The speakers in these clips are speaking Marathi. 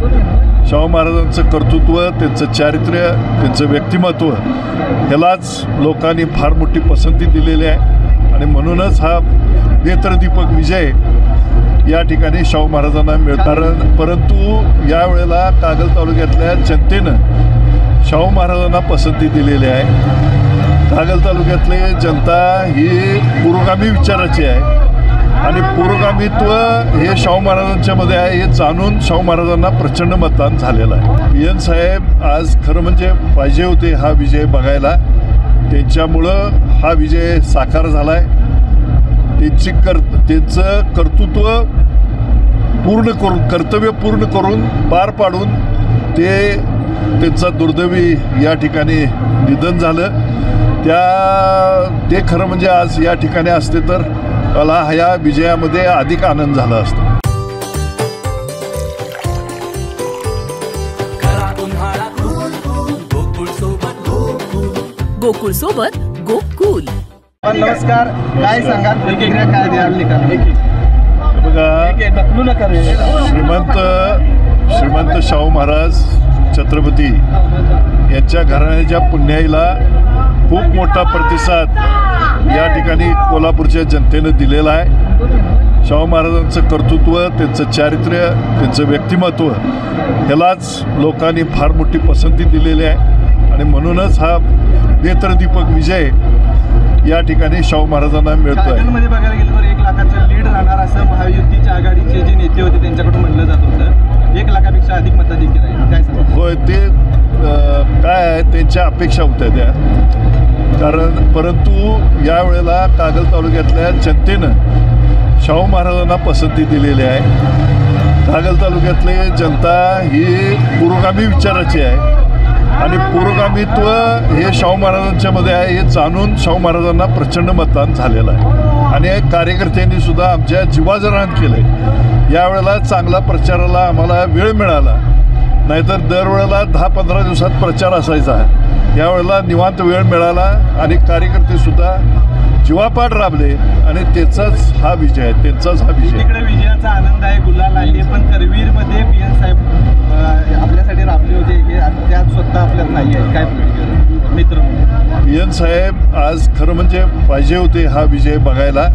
शाहू महाराजांचं कर्तृत्व, त्यांचं चारित्र्य, त्यांचं व्यक्तिमत्व ह्यालाच लोकांनी फार मोठी पसंती दिलेली आहे आणि म्हणूनच हा नेत्रदीपक विजय या ठिकाणी शाहू महाराजांना मिळतो। परंतु यावेळेला कागल तालुक्यातल्या जनतेनं शाहू महाराजांना पसंती दिलेली आहे। कागल तालुक्यातली जनता ही पुरोगामी विचाराची आहे आणि पुरोगामित्व हे शाहू महाराजांच्यामध्ये आहे हे जाणून शाहू महाराजांना प्रचंड मतदान झालेलं आहे। PN साहेब आज खरं म्हणजे पाहिजे होते हा विजय बघायला, त्यांच्यामुळं हा विजय साकार झाला आहे। त्यांचं कर्तृत्व पूर्ण करून, कर्तव्य पूर्ण करून, पार पाडून त्यांचा दुर्दैवी या ठिकाणी निधन झालं। ते खरं म्हणजे आज या ठिकाणी असते तर मला ह्या विजयामध्ये अधिक आनंद झाला असता। गोकुळ सोबत गोकुल। नमस्कार, काय सांगाल प्रतिक्रिया काय द्याल निकाल? बघा, श्रीमंत शाहू महाराज छत्रपती यांच्या घराण्याच्या पुण्याईला खूप मोठा प्रतिसाद या ठिकाणी कोल्हापूरच्या जनतेनं दिलेला आहे। शाहू महाराजांचं कर्तृत्व, त्यांचं चारित्र्य, त्यांचं व्यक्तिमत्व ह्यालाच लोकांनी फार मोठी पसंती दिलेली आहे आणि म्हणूनच हा नेत्रदीपक विजय या ठिकाणी शाहू महाराजांना मिळतोय। कागलमध्ये बघायला गेलं तर 1 लाखाचं लीड राहणार असं महायुतीच्या आघाडीचे जे नेते होते त्यांच्याकडून म्हणलं जात होतं। 1 लाखापेक्षा अधिक मताधिक्य राहील, काय सांगा? होय, ते काय आहे, त्यांच्या अपेक्षा होत्या त्या, परंतु यावेळेला कागल तालुक्यातल्या जनतेनं शाहू महाराजांना पसंती दिलेली आहे। कागल तालुक्यातली जनता ही पुरोगामी विचाराची आहे आणि पुरोगामित्व हे शाहू महाराजांच्यामध्ये आहे हे जाणून शाहू महाराजांना प्रचंड मतदान झालेलं आहे आणि कार्यकर्त्यांनी सुद्धा आमच्या जीवाजरान केलं आहे। यावेळेला चांगला प्रचाराला आम्हाला वेळ मिळाला, नाहीतर दरवेळेला 10-15 दिवसात प्रचार असायचा। यावेळेला निवांत वेळ मिळाला आणि कार्यकर्तेसुद्धा जीवापाड राबले आणि त्याचाच हा विजय आहे, त्यांचाच हा विजय। तिकडे विजयाचा आनंद आहे, गुलाल आहे, पण करवीरमध्ये PN साहेब आपल्यासाठी राबले होते, हे त्यात स्वतः आपल्याला नाही आहे, काय प्रतिक्रिया मित्र? PN साहेब आज खरं म्हणजे पाहिजे होते हा विजय बघायला,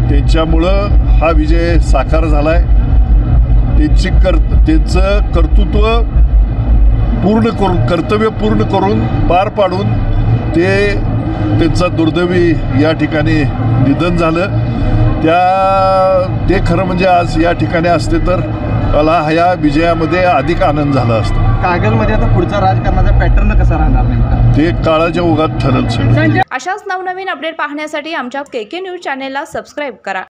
त्यांच्यामुळं हा विजय साकार झाला आहे। त्यांचं कर्तृत्व पूर्ण करून, कर्तव्य पूर्ण करून, पार पाडून त्यांचा दुर्दैवी या ठिकाणी निधन झालं। ते खरं म्हणजे आज या ठिकाणी असते तर मला ह्या विजयामध्ये अधिक आनंद झाला असता। कागलमध्ये आता पुढचा राजकारणाचा पॅटर्न कसा राहणार नाही ते काळाच्या ओघात ठरेल सगळं। अशाच नवनवीन अपडेट पाहण्यासाठी आमच्या KK न्यूज चॅनेलला सबस्क्राईब करा।